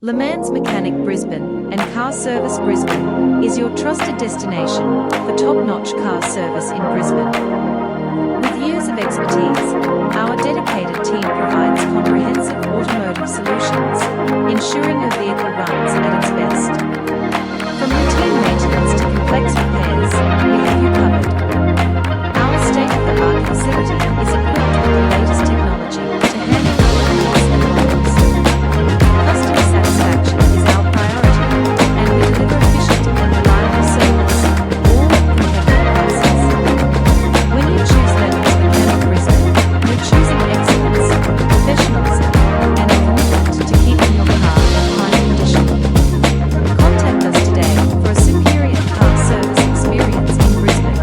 LeMans Mechanic Brisbane and Car Service Brisbane is your trusted destination for top-notch car service in Brisbane. With years of expertise, our dedicated team provides comprehensive automotive solutions, ensuring your vehicle runs at its best. From routine maintenance to complex repairs, we have you covered. Our state-of-the-art facility is equipped with the latest technology to handle your needs and models. Customer satisfaction is our priority, and we deliver efficient and reliable service, all at competitive prices. When you choose LeMans Mechanic Brisbane, you're choosing excellence, professionalism, and a commitment to keeping your car in high condition. Contact us today for a superior car service experience in Brisbane.